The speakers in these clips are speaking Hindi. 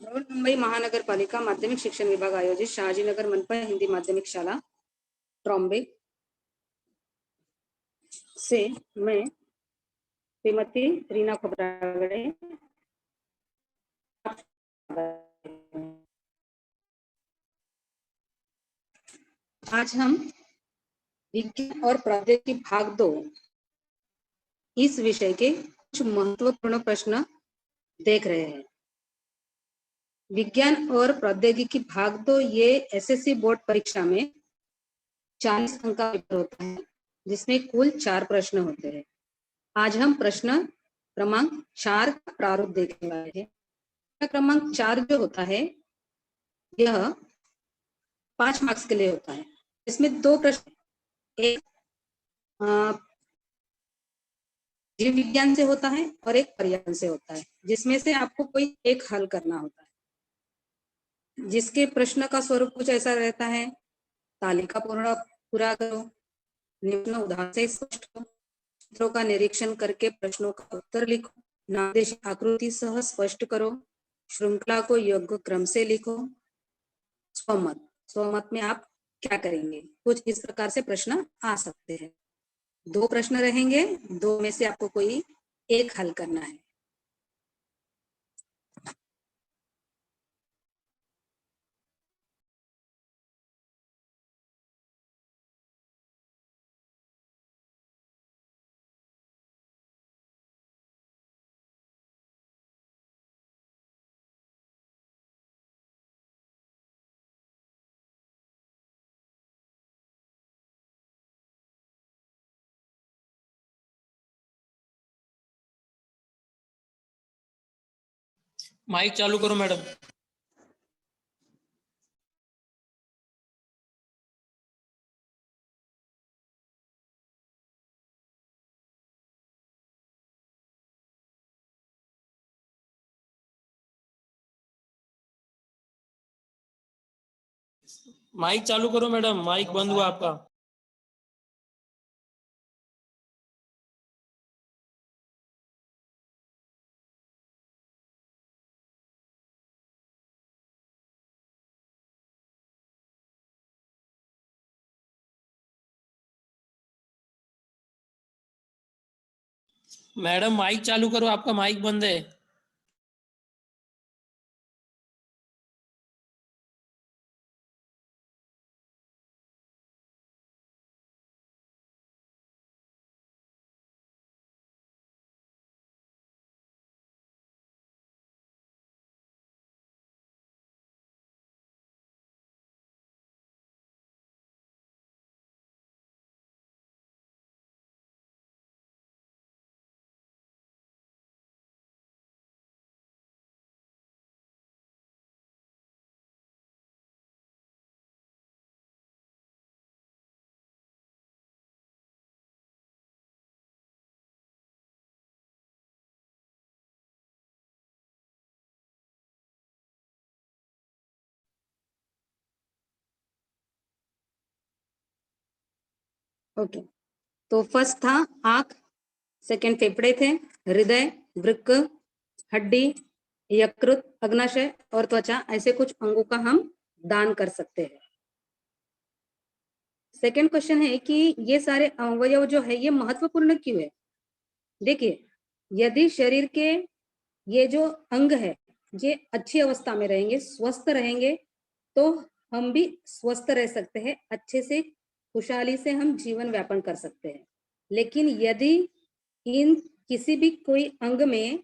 मुंबई महानगर पालिका माध्यमिक शिक्षण विभाग आयोजित शहाजीनगर मनपा हिंदी माध्यमिक शाला ट्रॉम्बे से मैं श्रीमती रीना खोबरागड़े आज हम विज्ञान और प्रौद्योगिकी भाग 2 इस विषय के कुछ महत्वपूर्ण प्रश्न देख रहे हैं। विज्ञान और प्रौद्योगिकी भाग 2 ये एसएससी बोर्ड परीक्षा में 40 अंक का पेपर होता है, जिसमें कुल 4 प्रश्न होते हैं। आज हम प्रश्न क्रमांक 4 का प्रारूप देखने वाले हैं। क्रमांक 4 जो होता है यह 5 मार्क्स के लिए होता है। इसमें 2 प्रश्न, एक जीव विज्ञान से होता है और एक पर्यावरण से होता है, जिसमें से आपको कोई एक हल करना होता है, जिसके प्रश्न का स्वरूप कुछ ऐसा रहता है। तालिका पूरा करो, निम्न उदाहरण से स्पष्ट करो, चित्रों का निरीक्षण करके प्रश्नों का उत्तर लिखो, निर्देशित आकृति सह स्पष्ट करो, श्रृंखला को योग्य क्रम से लिखो, स्वमत में आप क्या करेंगे। कुछ इस प्रकार से प्रश्न आ सकते हैं। 2 प्रश्न रहेंगे, 2 में से आपको कोई एक हल करना है। माइक चालू करो मैडम। माइक चालू करो मैडम, माइक बंद हुआ आपका। मैडम माइक चालू करो, आपका माइक बंद है। ओके, तो फर्स्ट था आंख, सेकंड फेफड़े थे, हृदय, वृक्क, हड्डी, यकृत, अग्नाशय और त्वचा, ऐसे कुछ अंगों का हम दान कर सकते हैं। सेकंड क्वेश्चन है कि ये सारे अवयव जो है ये महत्वपूर्ण क्यों है। देखिए, यदि शरीर के ये जो अंग है ये अच्छी अवस्था में रहेंगे, स्वस्थ रहेंगे, तो हम भी स्वस्थ रह सकते हैं, अच्छे से खुशहाली से हम जीवन व्यापन कर सकते हैं। लेकिन यदि इन किसी भी कोई अंग में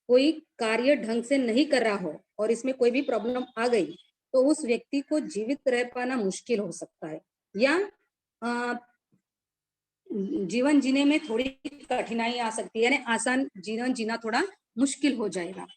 कोई कार्य ढंग से नहीं कर रहा हो और इसमें कोई भी प्रॉब्लम आ गई, तो उस व्यक्ति को जीवित रह पाना मुश्किल हो सकता है, या जीवन जीने में थोड़ी कठिनाई आ सकती है, यानी आसान जीवन जीना थोड़ा मुश्किल हो जाएगा।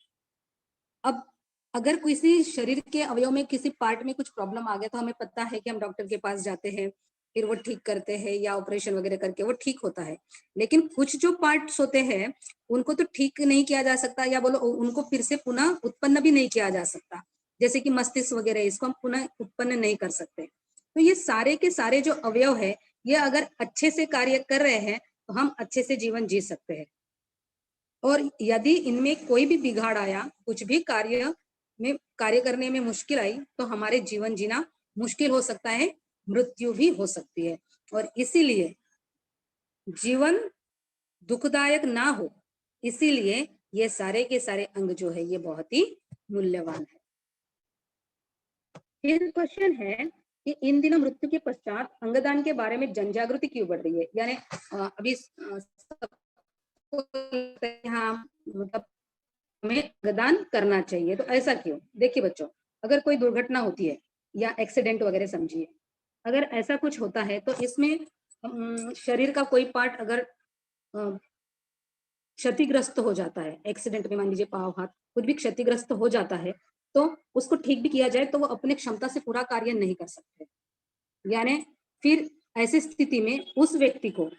अब अगर किसी शरीर के अवयव में किसी पार्ट में कुछ प्रॉब्लम आ गया, तो हमें पता है कि हम डॉक्टर के पास जाते हैं, फिर वो ठीक करते हैं या ऑपरेशन वगैरह करके वो ठीक होता है। लेकिन कुछ जो पार्ट्स होते हैं उनको तो ठीक नहीं किया जा सकता, या बोलो उनको फिर से पुनः उत्पन्न भी नहीं किया जा सकता, जैसे कि मस्तिष्क वगैरह, इसको हम पुनः उत्पन्न नहीं कर सकते। तो ये सारे के सारे जो अवयव है ये अगर अच्छे से कार्य कर रहे हैं तो हम अच्छे से जीवन जी सकते हैं। और यदि इनमें कोई भी बिगाड़ आया, कुछ भी कार्य में कार्य करने में मुश्किल आई तो हमारे जीवन जीना मुश्किल हो सकता है, मृत्यु भी हो सकती है। और इसीलिए जीवन दुखदायक ना हो, इसीलिए ये सारे के सारे अंग जो है ये बहुत ही मूल्यवान है। फिर क्वेश्चन है कि इन दिनों मृत्यु के पश्चात अंगदान के बारे में जन जागृति क्यों बढ़ रही है? यानी अभी सबको लगता है हाँ मतलब हमें अंगदान करना चाहिए, तो ऐसा क्यों? देखिए बच्चों, अगर कोई दुर्घटना होती है या एक्सीडेंट वगैरह समझिए, अगर ऐसा कुछ होता है तो इसमें शरीर का कोई पार्ट अगर क्षतिग्रस्त हो जाता है, एक्सीडेंट में मान लीजिए पाँव हाथ कुछ भी क्षतिग्रस्त हो जाता है, तो उसको ठीक भी किया जाए तो वो अपने क्षमता से पूरा कार्य नहीं कर सकते। यानी फिर ऐसी स्थिति में उस व्यक्ति को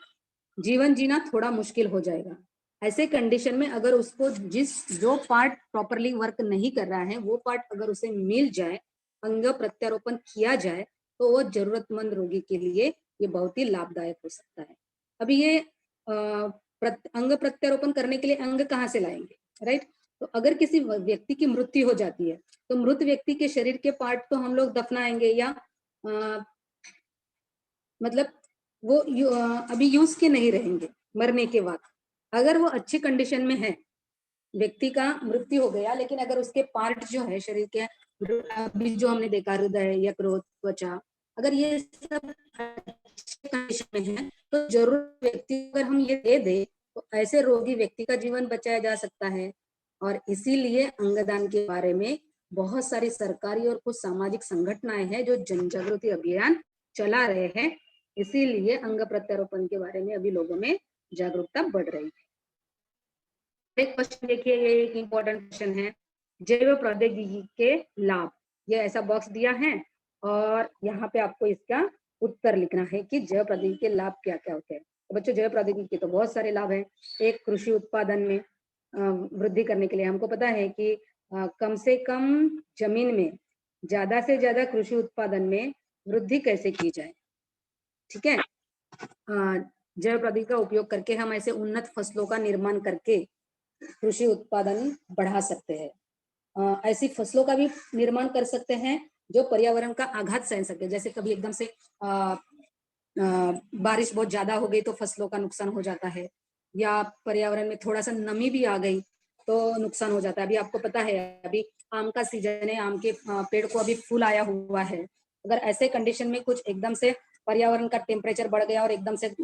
जीवन जीना थोड़ा मुश्किल हो जाएगा। ऐसे कंडीशन में अगर उसको जो पार्ट प्रॉपरली वर्क नहीं कर रहा है वो पार्ट अगर उसे मिल जाए, अंग प्रत्यारोपण किया जाए, तो वो जरूरतमंद रोगी के लिए ये बहुत ही लाभदायक हो सकता है। अभी ये अंग प्रत्यारोपण करने के लिए अंग कहाँ से लाएंगे, राइट? तो अगर किसी व्यक्ति की मृत्यु हो जाती है तो मृत व्यक्ति के शरीर के पार्ट तो हम लोग दफनाएंगे या मतलब वो अभी यूज के नहीं रहेंगे मरने के बाद। अगर वो अच्छी कंडीशन में है, व्यक्ति का मृत्यु हो गया लेकिन अगर उसके पार्ट जो है शरीर के, अभी जो हमने देखा हृदय, यकृत, त्वचा, अगर ये सब अच्छी कंडीशन में है तो जरूर व्यक्ति अगर हम ये दे दे तो ऐसे रोगी व्यक्ति का जीवन बचाया जा सकता है। और इसीलिए अंगदान के बारे में बहुत सारी सरकारी और कुछ सामाजिक संगठनाएं हैं जो जन जागृति अभियान चला रहे हैं। इसीलिए अंग प्रत्यारोपण के बारे में अभी लोगों में जागरूकता बढ़ रही है। एक क्वेश्चन देखिए, ये एक इम्पोर्टेंट क्वेश्चन है, जैव प्रौद्योगिकी के लाभ। ये ऐसा बॉक्स दिया है और यहाँ पे आपको इसका उत्तर लिखना है कि जैव प्रौद्योगिकी के लाभ क्या क्या होते हैं। तो बच्चों, जैव प्रौद्योगिकी के तो बहुत सारे लाभ हैं। एक, कृषि उत्पादन में वृद्धि करने के लिए हमको पता है कि कम से कम जमीन में ज्यादा से ज्यादा कृषि उत्पादन में वृद्धि कैसे की जाए, ठीक है। जैव प्रौद्योगिकी का उपयोग करके हम ऐसे उन्नत फसलों का निर्माण करके कृषि उत्पादन बढ़ा सकते हैं। ऐसी फसलों का भी निर्माण कर सकते हैं जो पर्यावरण का आघात सहन सकते हैं। जैसे कभी एकदम से बारिश बहुत ज्यादा हो गई तो फसलों का नुकसान हो जाता है, या पर्यावरण में थोड़ा सा नमी भी आ गई तो नुकसान हो जाता है। अभी आपको पता है अभी आम का सीजन है, आम के पेड़ को अभी फूल आया हुआ है। अगर ऐसे कंडीशन में कुछ एकदम से पर्यावरण का टेम्परेचर बढ़ गया और एकदम से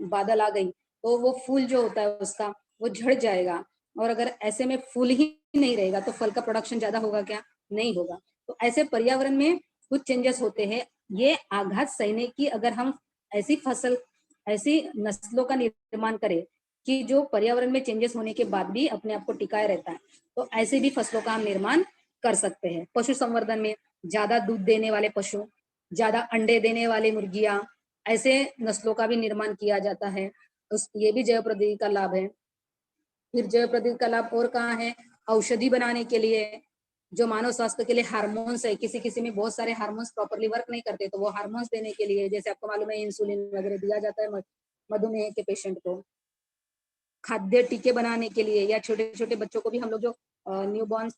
बादल आ गई तो वो फूल जो होता है उसका वो झड़ जाएगा। और अगर ऐसे में फूल ही नहीं रहेगा तो फल का प्रोडक्शन ज्यादा होगा क्या? नहीं होगा। तो ऐसे पर्यावरण में कुछ चेंजेस होते हैं। ये आघात सहने की अगर हम ऐसी फसल, ऐसी नस्लों का निर्माण करें कि जो पर्यावरण में चेंजेस होने के बाद भी अपने आप को टिकाए रहता है, तो ऐसे भी फसलों का हम निर्माण कर सकते हैं। पशु संवर्धन में ज्यादा दूध देने वाले पशु, ज्यादा अंडे देने वाली मुर्गियां, ऐसे नस्लों का भी निर्माण किया जाता है। ये भी जैव प्रौद्योगिकी का लाभ है। फिर जैव प्रौद्योगिकी का लाभ और कहाँ है? औषधि बनाने के लिए, जो मानव स्वास्थ्य के लिए हार्मोन्स है, किसी किसी में बहुत सारे हार्मोन्स प्रॉपरली वर्क नहीं करते तो वो हार्मोन्स देने के लिए, जैसे आपको मालूम है इंसुलिन वगैरह दिया जाता है मधुमेह के पेशेंट को। खाद्य टीके बनाने के लिए, या छोटे छोटे बच्चों को भी हम लोग जो न्यूबॉर्न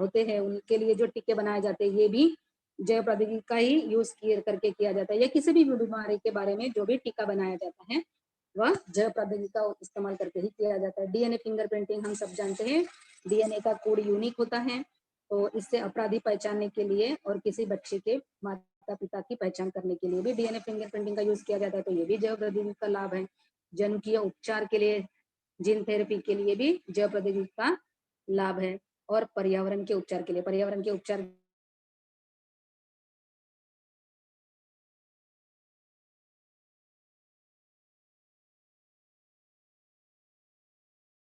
होते हैं उनके लिए जो टीके बनाए जाते हैं, ये भी जैव प्रौद्योगिकी का ही यूज करके किया जाता है। या किसी भी बीमारी के बारे में जो भी टीका बनाया जाता है वह जैव प्रौद्योगिकी का इस्तेमाल करके ही किया जाता है। डीएनए फिंगरप्रिंटिंग हम सब जानते हैं, डीएनए का कोड यूनिक होता है, तो इससे अपराधी पहचानने के लिए और किसी बच्चे के माता पिता की पहचान करने के लिए भी डीएनए फिंगरप्रिंटिंग का यूज किया जाता है। तो ये भी जैव प्रौद्योगिकी का लाभ है। जनुकीय उपचार के लिए, जीन थेरेपी के लिए भी जैव प्रौद्योगिकी का लाभ है। और पर्यावरण के उपचार के लिए, पर्यावरण के उपचार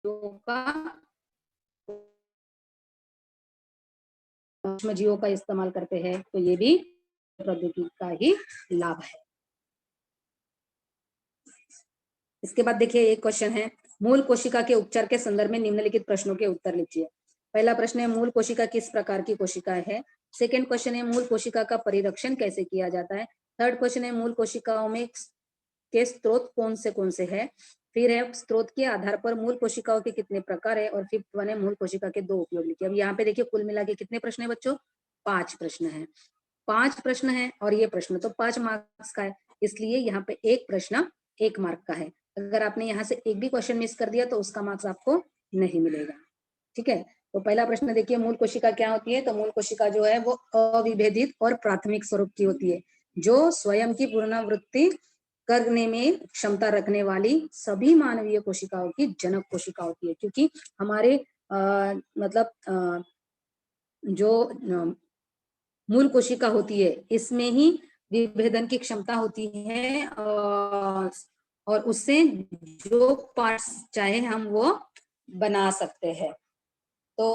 का सूक्ष्मजीवों का इस्तेमाल करते हैं, तो ये भी प्रौद्योगिकी का ही लाभ है। इसके बाद देखिए एक क्वेश्चन है, मूल कोशिका के उपचार के संदर्भ में निम्नलिखित प्रश्नों के उत्तर लिखिए। पहला प्रश्न है, मूल कोशिका किस प्रकार की कोशिका है। सेकेंड क्वेश्चन है, मूल कोशिका का परिरक्षण कैसे किया जाता है। थर्ड क्वेश्चन है, मूल कोशिकाओं में के स्रोत कौन से है। फिर है स्त्रोत के आधार पर मूल कोशिकाओं के कितने प्रकार है, और फिफ्थ वन है मूल कोशिका के 2 उपयोग लिखिए। अब यहाँ पे देखिए कुल मिला के कितने प्रश्न है बच्चों, 5 प्रश्न है, 5 प्रश्न है, और ये प्रश्न तो 5 मार्क्स का है, इसलिए यहाँ पे एक प्रश्न 1 मार्क का है। अगर आपने यहाँ से एक भी क्वेश्चन मिस कर दिया तो उसका मार्क्स आपको नहीं मिलेगा। ठीक है, तो पहला प्रश्न देखिए, मूल कोशिका क्या होती है। तो मूल कोशिका जो है वो अविभेदित और प्राथमिक स्वरूप की होती है, जो स्वयं की पुनरावृत्ति करने में क्षमता रखने वाली सभी मानवीय कोशिकाओं की जनक कोशिका होती है। क्योंकि हमारे मतलब जो मूल कोशिका होती है इसमें ही विभेदन की क्षमता होती है, और उससे जो पार्ट्स चाहे हम वो बना सकते हैं। तो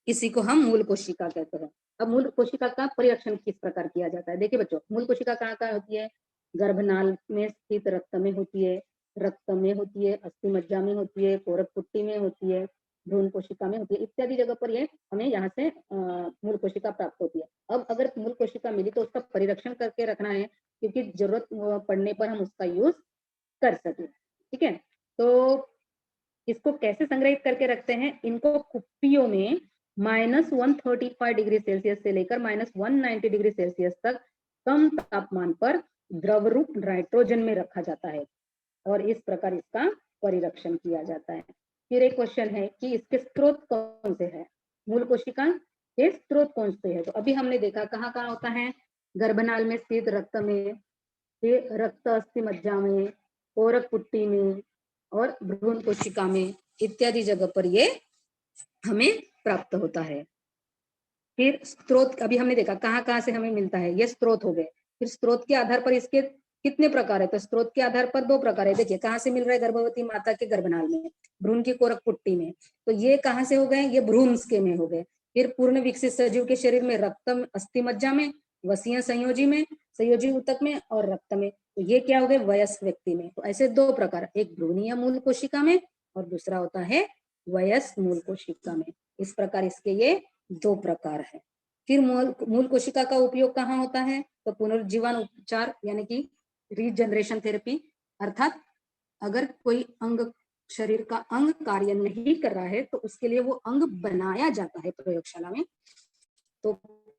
इसी को हम मूल कोशिका कहते हैं। अब मूल कोशिका का परिरक्षण किस प्रकार किया जाता है, देखिए बच्चों, मूल कोशिका कहाँ कहाँ होती है, गर्भनाल में स्थित रक्त में होती है, रक्त में होती है, अस्थि मज्जा में होती है, कोरक पुट्टी में होती है, भ्रूण कोशिका में होती है, इत्यादि जगह पर ये हमें यहाँ से मूल कोशिका प्राप्त होती है। अब अगर मूल कोशिका मिली तो उसका परिरक्षण करके रखना है, क्योंकि जरूरत पड़ने पर हम उसका यूज कर सके। ठीक है, तो इसको कैसे संग्रहित करके रखते हैं, इनको कुप्पियों में -135 डिग्री सेल्सियस से लेकर -190 डिग्री सेल्सियस तक कम तापमान पर द्रव रूप नाइट्रोजन में रखा जाता है, और इस प्रकार इसका परिरक्षण किया जाता है। फिर एक क्वेश्चन है कि इसके स्रोत कौन से हैं, मूल कोशिका के स्रोत कौन से हैं। तो अभी हमने देखा कहाँ कहाँ होता है, गर्भनाल में स्थित रक्त में, फिर रक्त अस्थि मज्जा में, कोरक पुट्टी में, और भ्रूण कोशिका में, इत्यादि जगह पर ये हमें प्राप्त होता है। फिर स्रोत अभी हमने देखा कहाँ कहाँ से हमें मिलता है, ये स्रोत हो गए। फिर स्रोत के आधार पर इसके कितने प्रकार है, तो स्रोत के आधार पर 2 प्रकार है। देखिए कहाँ से मिल रहा है, गर्भवती माता के गर्भनाल में, भ्रूण की कोरक पुट्टी में, तो ये कहाँ से हो गए, ये भ्रूण के में हो गए। फिर पूर्ण विकसित सजीव के शरीर में रक्त अस्थि मज्जा में, वसीय संयोजी में, संयोजी ऊतक में, और रक्त में, तो ये क्या हो गए, वयस्क व्यक्ति में। तो ऐसे 2 प्रकार, एक भ्रूणीय मूल कोशिका में और दूसरा होता है वयस्क मूल कोशिका में। इस प्रकार इसके ये 2 प्रकार है। फिर मूल कोशिका का उपयोग कहाँ होता है, तो पुनर्जीवन उपचार यानी कि रीजनरेशन थेरेपी, अर्थात अगर कोई अंग, शरीर का अंग कार्य नहीं कर रहा है तो उसके लिए वो अंग बनाया जाता है प्रयोगशाला में, तो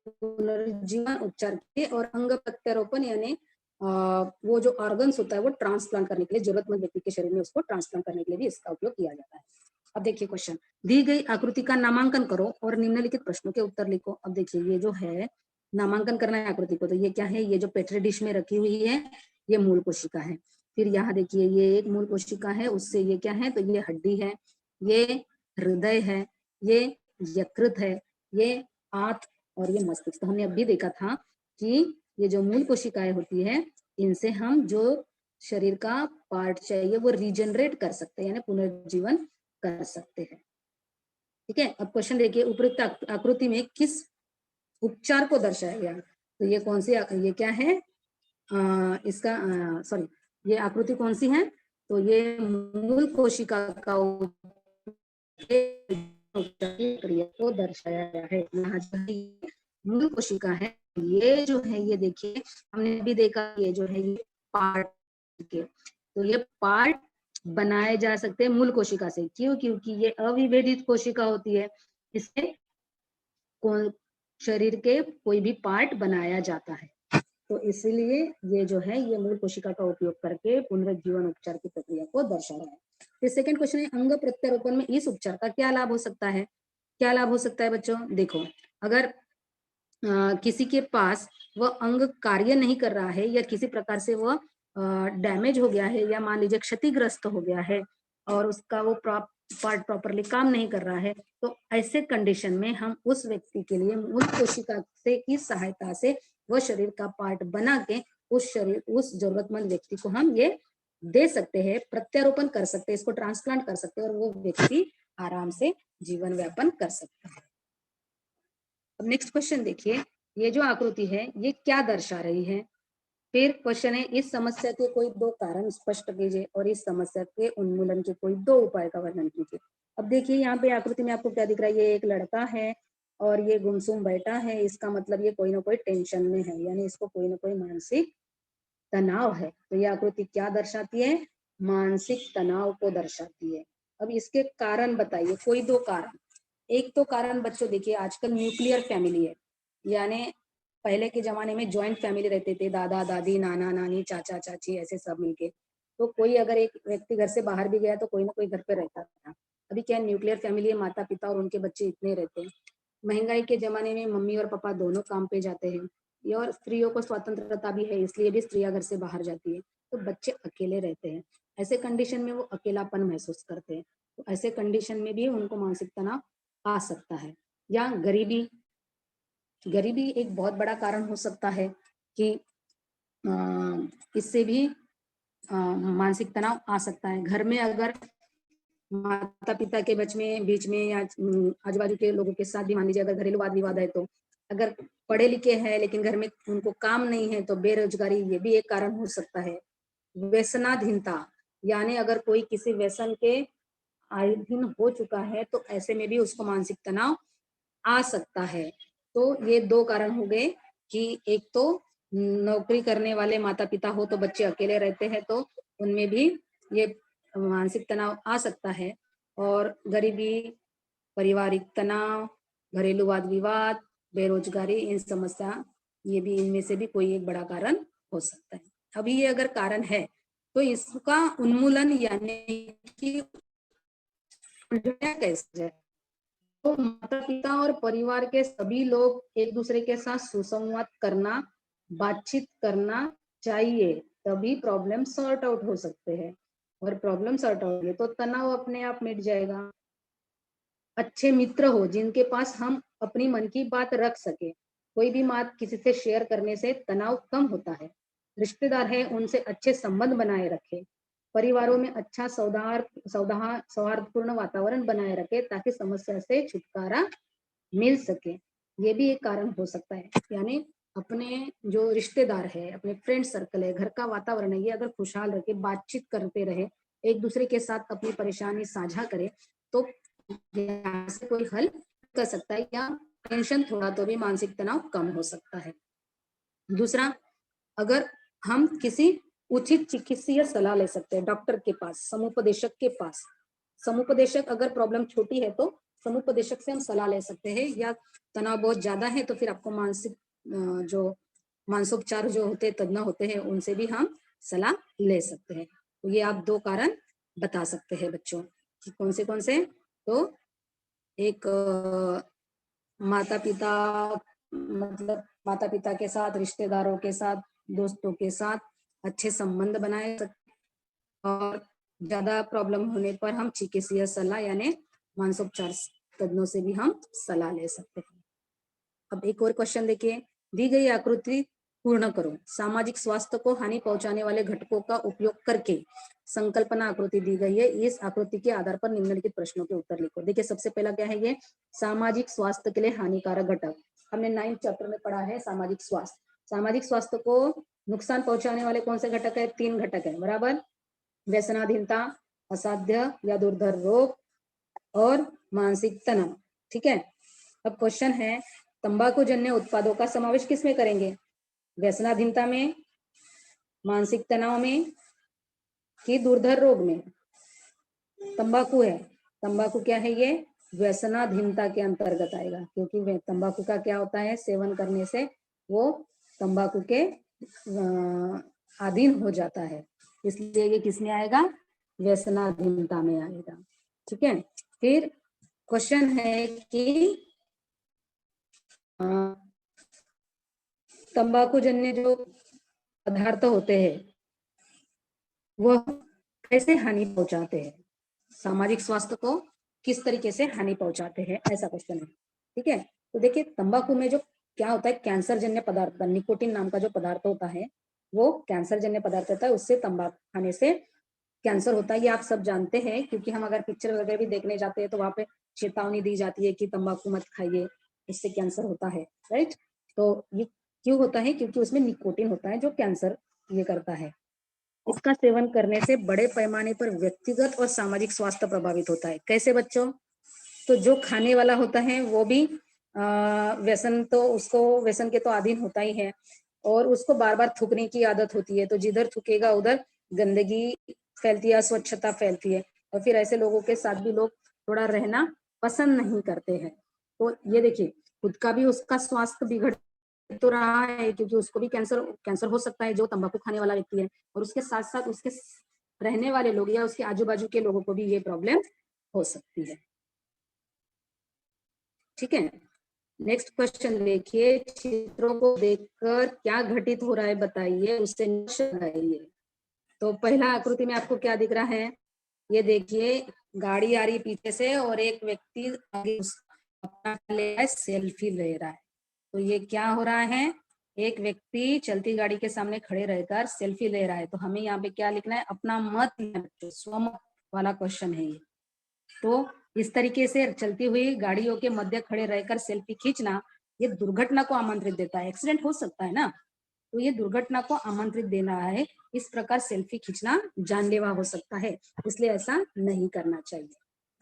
पुनर्जीवन उपचार के, और अंग प्रत्यारोपण यानी वो जो ऑर्गन्स होता है वो ट्रांसप्लांट करने के लिए, जरूरतमंद व्यक्ति के शरीर में उसको ट्रांसप्लांट करने के लिए भी इसका उपयोग किया जाता है। अब देखिए क्वेश्चन, दी गई आकृति का नामांकन करो और निम्नलिखित प्रश्नों के उत्तर लिखो। अब देखिए ये जो है नामांकन करना है आकृति को, तो ये क्या है, ये जो पेट्री डिश में रखी हुई है ये मूल कोशिका है। फिर यहाँ देखिए ये एक मूल कोशिका है, उससे ये क्या है, तो ये हड्डी है, ये हृदय है, ये यकृत है, ये आंत, और ये मस्तिष्क। तो हमने अभी देखा था कि ये जो मूल कोशिकाएं होती है इनसे हम जो शरीर का पार्ट चाहिए वो रीजनरेट कर सकते हैं, यानी पुनर्जीवन कर सकते हैं। ठीक है, अब क्वेश्चन देखिए, उपरोक्त आकृति में किस उपचार को दर्शाया गया, तो ये कौन सी, ये क्या है, इसका सॉरी, ये आकृति कौन सी है, तो ये मूल कोशिका का क्रिया को दर्शाया गया है। यहाँ जो मूल कोशिका है ये जो है, ये देखिए हमने भी देखा, ये जो है ये पार्ट के, तो ये पार्ट बनाए जा सकते हैं मूल कोशिका से। क्यों, क्योंकि ये अविभेदित कोशिका होती है, इससे शरीर के कोई भी पार्ट बनाया जाता है, तो इसलिए ये जो है ये मूल कोशिका का उपयोग करके पुनरुज्जीवन उपचार की प्रक्रिया को दर्शा रहा है। फिर सेकंड क्वेश्चन है, अंग प्रत्यारोपण में इस उपचार का क्या लाभ हो सकता है, क्या लाभ हो सकता है बच्चों, देखो अगर किसी के पास वह अंग कार्य नहीं कर रहा है, या किसी प्रकार से वह डैमेज हो गया है, या मान लीजिए क्षतिग्रस्त हो गया है और उसका वो पार्ट प्रॉपरली काम नहीं कर रहा है, तो ऐसे कंडीशन में हम उस व्यक्ति के लिए मूल कोशिका से की सहायता से वह शरीर का पार्ट बना के उस जरूरतमंद व्यक्ति को हम ये दे सकते हैं, प्रत्यारोपण कर सकते हैं, इसको ट्रांसप्लांट कर सकते हैं, और वो व्यक्ति आराम से जीवन व्यापन कर सकता है। अब नेक्स्ट क्वेश्चन देखिए, ये जो आकृति है ये क्या दर्शा रही है। फिर क्वेश्चन है, इस समस्या के कोई 2 कारण स्पष्ट कीजिए और इस समस्या के उन्मूलन के कोई 2 उपाय का वर्णन कीजिए। अब देखिए यहाँ पे आकृति में आपको क्या दिख रहा है, ये एक लड़का है और ये गुमसुम बैठा है, इसका मतलब ये कोई ना कोई टेंशन में है, यानी इसको कोई ना कोई मानसिक तनाव है। तो ये आकृति क्या दर्शाती है, मानसिक तनाव को दर्शाती है। अब इसके कारण बताइए, कोई दो कारण। एक तो कारण बच्चों देखिए, आजकल न्यूक्लियर फैमिली है, यानी पहले के जमाने में जॉइंट फैमिली रहते थे, दादा दादी, नाना नानी, चाचा चाची, ऐसे सब मिलके। तो कोई अगर एक व्यक्ति घर से बाहर भी गया तो कोई ना कोई घर पे रहता था। अभी क्या न्यूक्लियर फैमिली है, माता पिता और उनके बच्चे इतने रहते हैं। महंगाई के जमाने में मम्मी और पापा दोनों काम पे जाते हैं, ये और स्त्रियों को स्वतंत्रता भी है, इसलिए भी स्त्रियां घर से बाहर जाती है, तो बच्चे अकेले रहते हैं। ऐसे कंडीशन में वो अकेलापन महसूस करते हैं, तो ऐसे कंडीशन में भी उनको मानसिक तनाव आ सकता है। या गरीबी, गरीबी एक बहुत बड़ा कारण हो सकता है कि इससे भी मानसिक तनाव आ सकता है। घर में अगर माता पिता के बीच में या आजू बाजू के लोगों के साथ भी, मान लीजिए अगर घरेलू वाद विवाद है, तो अगर पढ़े लिखे हैं लेकिन घर में उनको काम नहीं है तो बेरोजगारी, ये भी एक कारण हो सकता है। व्यसनाधीनता, यानी अगर कोई किसी व्यसन के अधीन हो चुका है तो ऐसे में भी उसको मानसिक तनाव आ सकता है। तो ये दो कारण हो गए कि एक तो नौकरी करने वाले माता पिता हो तो बच्चे अकेले रहते हैं, तो उनमें भी ये मानसिक तनाव आ सकता है। और गरीबी, पारिवारिक तनाव, घरेलू वाद विवाद, बेरोजगारी, इन समस्या, ये भी इनमें से भी कोई एक बड़ा कारण हो सकता है। अभी ये अगर कारण है तो इसका उन्मूलन यानी कि सुलझाया कैसे जाए, तो माता पिता और परिवार के सभी लोग एक दूसरे के साथ सुसंवाद करना, बातचीत करना चाहिए, तभी प्रॉब्लम सॉर्ट आउट हो सकते हैं। और प्रॉब्लम सॉर्ट आउट होगी तो तनाव अपने आप मिट जाएगा। अच्छे मित्र हो जिनके पास हम अपनी मन की बात रख सके, कोई भी बात किसी से शेयर करने से तनाव कम होता है। रिश्तेदार है उनसे अच्छे संबंध बनाए रखे, परिवारों में अच्छा सौहार्दपूर्ण वातावरण बनाए रखे ताकि समस्या से छुटकारा मिल सके। ये भी एक कारण हो सकता है। यानी अपने जो रिश्तेदार है, अपने फ्रेंड सर्कल है, घर का वातावरण है, ये अगर खुशहाल रखे, बातचीत करते रहे, एक दूसरे के साथ अपनी परेशानी साझा करे, तो यहाँ से कोई हल कर सकता है, या टेंशन थोड़ा तो भी मानसिक तनाव कम हो सकता है। दूसरा, अगर हम किसी उचित चिकित्सीय सलाह ले सकते हैं, डॉक्टर के पास, समुपदेशक के पास। समुपदेशक, अगर प्रॉब्लम छोटी है तो समुपदेशक से हम सलाह ले सकते हैं, या तनाव बहुत ज्यादा है तो फिर आपको मानसिक जो मानसोपचार जो होते हैं, तज्ञ होते हैं, उनसे भी हम सलाह ले सकते हैं। तो ये आप दो कारण बता सकते हैं बच्चों कि कौन से। तो एक माता पिता, मतलब माता पिता के साथ, रिश्तेदारों के साथ, दोस्तों के साथ अच्छे संबंध बनाए सकते, और ज्यादा प्रॉब्लम होने पर हम चिकित्सीय सलाह यानी मानसोपचार तज्ञों से भी हम सलाह ले सकते हैं। अब एक और क्वेश्चन देखिए, दी गई आकृति पूर्ण करो। सामाजिक स्वास्थ्य को हानि पहुंचाने वाले घटकों का उपयोग करके संकल्पना आकृति दी गई है, इस आकृति के आधार पर निम्नलिखित प्रश्नों के उत्तर लिखो। देखिए सबसे पहला क्या है, ये सामाजिक स्वास्थ्य के लिए हानिकारक घटक। हमने 9th चैप्टर में पढ़ा है सामाजिक स्वास्थ्य। सामाजिक स्वास्थ्य को नुकसान पहुंचाने वाले कौन से घटक है? 3 घटक है, बराबर। व्यसनाधीनता, असाध्य या दुर्धर रोग, और मानसिक तनाव। ठीक है। अब क्वेश्चन है, तंबाकू जन्य उत्पादों का समावेश किस में करेंगे? व्यसनाधीनता में, मानसिक तनाव में, कि दुर्धर रोग में? तंबाकू है, तंबाकू क्या है? ये व्यसनाधीनता के अंतर्गत आएगा, क्योंकि तंबाकू का क्या होता है, सेवन करने से वो तंबाकू के अधीन हो जाता है, इसलिए ये किस में आएगा? व्यसनाधीनता में आएगा। ठीक है। फिर क्वेश्चन है कि तंबाकू जन्य जो पदार्थ होते हैं वह कैसे हानि पहुंचाते हैं, सामाजिक स्वास्थ्य को किस तरीके से हानि पहुंचाते हैं, ऐसा क्वेश्चन है। ठीक है। तो देखिए तंबाकू में जो क्या होता है, कैंसर जन्य पदार्थ, निकोटीन नाम का जो पदार्थ होता है वो कैंसर जन्य पदार्थ होता है, उससे तंबाकू खाने से कैंसर होता है, ये आप सब जानते हैं, क्योंकि हम अगर पिक्चर वगैरह भी देखने जाते हैं तो वहां पे चेतावनी दी जाती है कि तंबाकू मत खाइए, इससे कैंसर होता है, राइट। तो ये क्यों होता है? क्योंकि उसमें निकोटीन होता है जो कैंसर ये करता है। इसका सेवन करने से बड़े पैमाने पर व्यक्तिगत और सामाजिक स्वास्थ्य प्रभावित होता है। कैसे बच्चों? तो जो खाने वाला होता है वो भी व्यसन, तो उसको व्यसन के तो अधीन होता ही है, और उसको बार बार थूकने की आदत होती है, तो जिधर थूकेगा उधर गंदगी फैलती है, अस्वच्छता फैलती है, और फिर ऐसे लोगों के साथ भी लोग थोड़ा रहना पसंद नहीं करते हैं। तो ये देखिए, खुद का भी उसका स्वास्थ्य बिगड़ तो रहा है, क्योंकि उसको भी कैंसर हो सकता है जो तंबाकू खाने वाला व्यक्ति है, और उसके साथ साथ उसके रहने वाले लोग या उसके आजू बाजू के लोगों को भी ये प्रॉब्लम हो सकती है। ठीक है, नेक्स्ट क्वेश्चन देखिए, चित्रों को देखकर क्या घटित हो रहा है बताइए, उससे निष्कर्ष लगाइए। तो पहला आकृति में आपको क्या दिख रहा है, ये देखिए, गाड़ी आ रही है पीछे से और एक व्यक्ति आगे अपना ले रहा है, सेल्फी ले रहा है। तो ये क्या हो रहा है, एक व्यक्ति चलती गाड़ी के सामने खड़े रहकर सेल्फी ले रहा है। तो हमें यहाँ पे क्या लिखना है, अपना मत, स्वमत वाला क्वेश्चन है ये। तो इस तरीके से चलती हुई गाड़ियों के मध्य खड़े रहकर सेल्फी खींचना, ये दुर्घटना को आमंत्रित देता है। एक्सीडेंट हो सकता है ना, तो ये दुर्घटना को आमंत्रित देना है। इस प्रकार सेल्फी खींचना जानलेवा हो सकता है, इसलिए ऐसा नहीं करना चाहिए।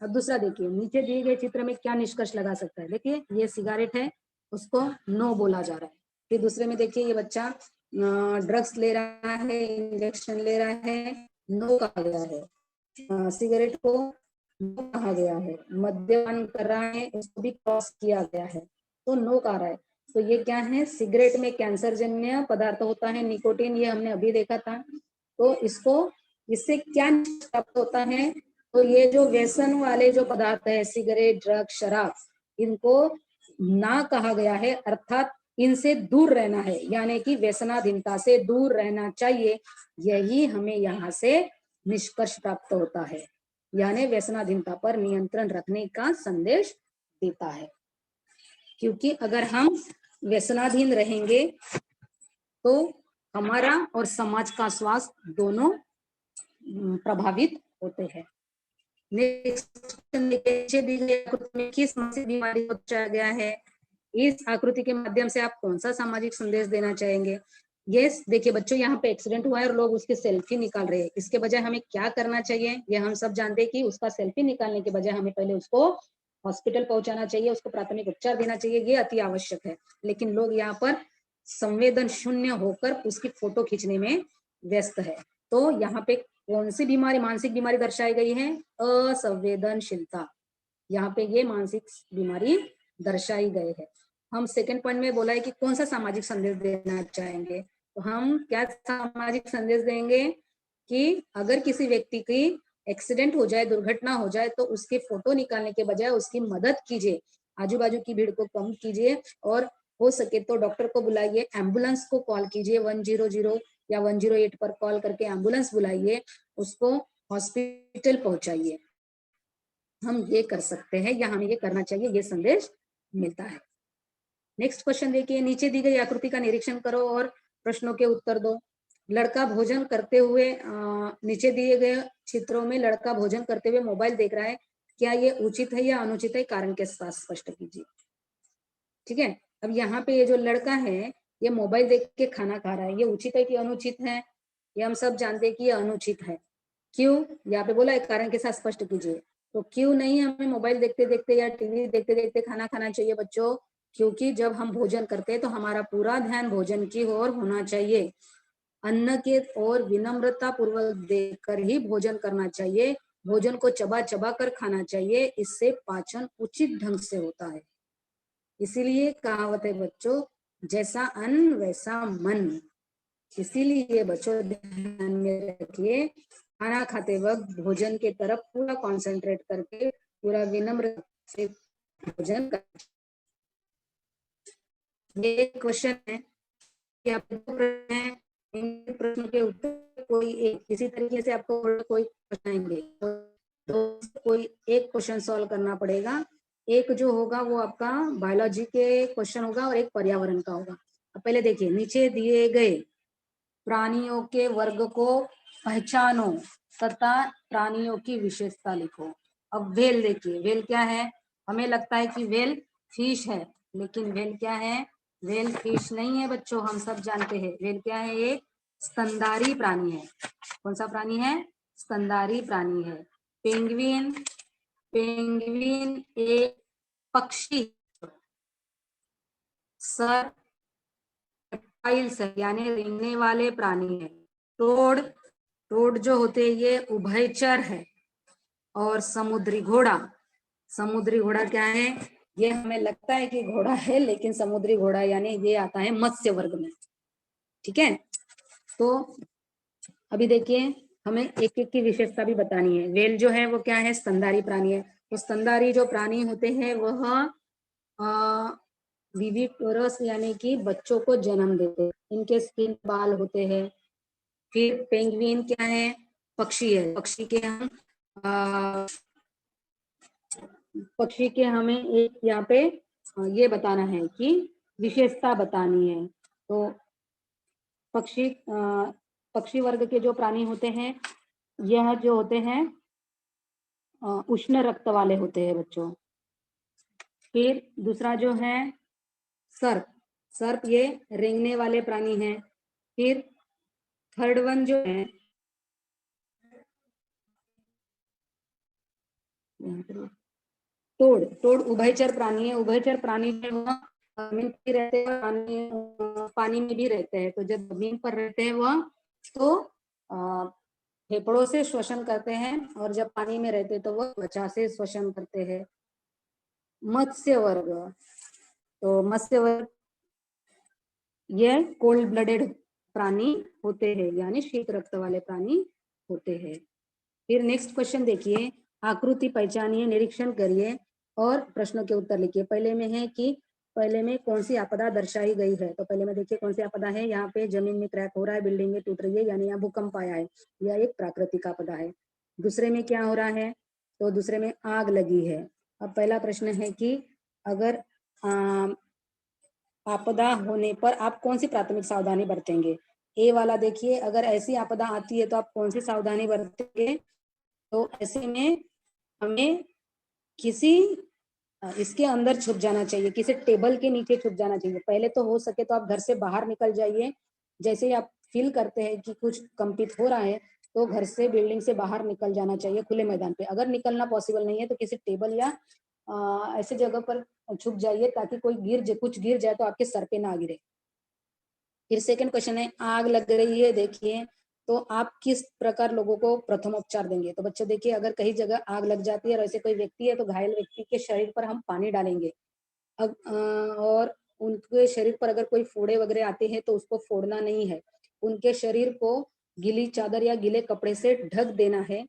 अब दूसरा देखिए, नीचे दिए गए चित्र में क्या निष्कर्ष लगा सकता है। देखिए, ये सिगरेट है, उसको नो बोला जा रहा है। फिर दूसरे में देखिए, ये बच्चा ड्रग्स ले रहा है, इंजेक्शन ले रहा है, नो कहा गया है। सिगरेट को नो कहा गया है। मद्यपान कर रहा है, उसको भी क्रॉस किया गया है, तो नो कहा रहा है। तो ये क्या है, सिगरेट में कैंसर जन्य पदार्थ होता है, निकोटीन, ये हमने अभी देखा था। तो इससे क्या प्राप्त होता है, तो ये जो व्यसन वाले जो पदार्थ है, सिगरेट, ड्रग, शराब, इनको ना कहा गया है, अर्थात इनसे दूर रहना है, यानी कि व्यसनाधीनता से दूर रहना चाहिए। यही हमें यहाँ से निष्कर्ष प्राप्त होता है, यानी व्यसनाधीनता पर नियंत्रण रखने का संदेश देता है। क्योंकि अगर हम व्यसनाधीन रहेंगे तो हमारा और समाज का स्वास्थ्य दोनों प्रभावित होते हैं। नीचे दी गई आकृति में किस मानसिक बीमारी को दर्शाया गया है, इस आकृति के माध्यम से आप कौन सा सामाजिक संदेश देना चाहेंगे। ये देखिए बच्चों, यहाँ पे एक्सीडेंट हुआ है और लोग उसकी सेल्फी निकाल रहे हैं। इसके बजाय हमें क्या करना चाहिए, ये हम सब जानते हैं कि उसका सेल्फी निकालने के बजाय हमें पहले उसको हॉस्पिटल पहुंचाना चाहिए, उसको प्राथमिक उपचार देना चाहिए, ये अति आवश्यक है। लेकिन लोग यहाँ पर संवेदन शून्य होकर उसकी फोटो खींचने में व्यस्त है। तो यहाँ पे कौन सी बीमारी, मानसिक बीमारी दर्शाई गई है, असंवेदनशीलता। यहाँ पे ये मानसिक बीमारी दर्शाई गई है। हम सेकंड पॉइंट में बोला है कि कौन सा सामाजिक संदेश देना चाहेंगे, तो हम क्या सामाजिक संदेश देंगे कि अगर किसी व्यक्ति की एक्सीडेंट हो जाए, दुर्घटना हो जाए, तो उसके फोटो निकालने के बजाय उसकी मदद कीजिए, आजू बाजू की भीड़ को कम कीजिए, और हो सके तो डॉक्टर को बुलाइए, एम्बुलेंस को कॉल कीजिए, 100 या 108 पर कॉल करके एम्बुलेंस बुलाइए, उसको हॉस्पिटल पहुंचाइए। हम ये कर सकते हैं या हमें ये करना चाहिए, ये संदेश मिलता है। नेक्स्ट क्वेश्चन देखिए, नीचे दी गई आकृति का निरीक्षण करो और प्रश्नों के उत्तर दो। लड़का भोजन करते हुए, नीचे दिए गए चित्रों में लड़का भोजन करते हुए मोबाइल देख रहा है, क्या ये उचित है या अनुचित है, कारण के साथ स्पष्ट कीजिए। ठीक है, अब यहाँ पे ये जो लड़का है, ये मोबाइल देख के खाना खा रहा है, ये उचित है कि अनुचित है, ये हम सब जानते हैं कि ये अनुचित है। क्यों, यहाँ पे बोला है कारण के साथ स्पष्ट कीजिए। तो क्यों नहीं हमें मोबाइल देखते देखते या टीवी देखते देखते खाना खाना चाहिए बच्चों, क्योंकि जब हम भोजन करते हैं तो हमारा पूरा ध्यान भोजन की ओर होना चाहिए। अन्न के ओर विनम्रता पूर्वक देखकर ही भोजन करना चाहिए। भोजन को चबा चबा कर खाना चाहिए, इससे पाचन उचित ढंग से होता है। इसीलिए कहावत है बच्चों, जैसा अन्न वैसा मन। इसीलिए बच्चों ध्यान में रखिए, खाना खाते वक्त भोजन के तरफ पूरा कंसंट्रेट करके पूरा विनम्र से भोजन कर। ये क्वेश्चन है कि आप प्रश्न है, इन प्रश्नों के उत्तर कोई एक इसी तरीके से आपको कोई प्रश्न आएंगे, तो कोई एक क्वेश्चन सॉल्व करना पड़ेगा। एक जो होगा वो आपका बायोलॉजी के क्वेश्चन होगा और एक पर्यावरण का होगा। अब पहले देखिए, नीचे दिए गए प्राणियों के वर्ग को पहचानो तथा प्राणियों की विशेषता लिखो। अब वेल देखिए, वेल क्या है, हमें लगता है कि वेल फिश है, लेकिन वेल क्या है, वेल फिश नहीं है बच्चों, हम सब जानते हैं वेल क्या है, एक स्तनधारी प्राणी है। कौन सा प्राणी है, स्तनधारी प्राणी है। पेंगुइन, पेंगुइन एक पक्षी, सर यानी रेंगने वाले प्राणी है। टोड, टोड जो होते हैं ये उभयचर है। और समुद्री घोड़ा क्या है, ये हमें लगता है कि घोड़ा है, लेकिन समुद्री घोड़ा यानी ये आता है मत्स्य वर्ग में। ठीक है, तो अभी देखिए हमें एक एक की विशेषता भी बतानी है। वेल जो है वो क्या है, स्तनधारी प्राणी है। तो स्तनधारी जो प्राणी होते हैं वह विविपोरस यानी कि बच्चों को जन्म देते हैं। इनके स्किन बाल होते हैं। फिर पेंगुइन क्या है, पक्षी है। पक्षी के हमें एक यहाँ पे ये बताना है कि विशेषता बतानी है। तो पक्षी वर्ग के जो प्राणी होते हैं, यह जो होते हैं उष्ण रक्त वाले होते हैं बच्चों। फिर दूसरा जो है सर्प ये रेंगने वाले प्राणी हैं। फिर थर्ड वन जो है तोड़ उभयचर प्राणी है। उभयचर प्राणी में वह जमीन पर रहते हैं, पानी में भी रहते हैं। तो जब जमीन पर रहते हैं वह तो फेफड़ों से श्वसन करते हैं, और जब पानी में रहते हैं तो वह त्वचा से श्वसन करते हैं। मत्स्य वर्ग, तो मत्स्य वर्ग ये कोल्ड ब्लडेड प्राणी होते हैं, यानी शीत रक्त वाले प्राणी होते हैं। फिर नेक्स्ट क्वेश्चन देखिए, आकृति पहचानिए, निरीक्षण करिए और प्रश्नों के उत्तर लिखिए। पहले में है कि पहले में कौन सी आपदा दर्शाई गई है। तो पहले में देखिए कौन सी आपदा है। यहाँ पे जमीन में क्रैक हो रहा है, बिल्डिंगें टूट रही है, यानी यहाँ भूकंप आया है, यह एक प्राकृतिक आपदा है। दूसरे में क्या हो रहा है, तो दूसरे में आग लगी है। अब पहला प्रश्न है कि अगर आपदा होने पर आप कौन सी प्राथमिक सावधानी बरतेंगे। ए वाला देखिए, अगर ऐसी आपदा आती है तो आप कौन सी सावधानी बरतेंगे। तो ऐसे में हमें किसी इसके अंदर छुप जाना चाहिए, किसी टेबल के नीचे छुप जाना चाहिए। पहले तो हो सके तो आप घर से बाहर निकल जाइए। जैसे ही आप फील करते हैं कि कुछ कंपित हो रहा है तो घर से, बिल्डिंग से बाहर निकल जाना चाहिए खुले मैदान पे। अगर निकलना पॉसिबल नहीं है तो किसी टेबल या ऐसे जगह पर छुप जाइए ताकि कुछ गिर जाए तो आपके सर पे ना गिरे। फिर सेकंड क्वेश्चन है, आग लग रही है देखिए, तो आप किस प्रकार लोगों को प्रथम उपचार देंगे। तो बच्चों देखिए, अगर कहीं जगह आग लग जाती है और ऐसे कोई व्यक्ति है तो घायल व्यक्ति के शरीर पर हम पानी डालेंगे। अब और उनके शरीर पर अगर कोई फोड़े वगैरह आते हैं तो उसको फोड़ना नहीं है, उनके शरीर को गीली चादर या गीले कपड़े से ढक देना है।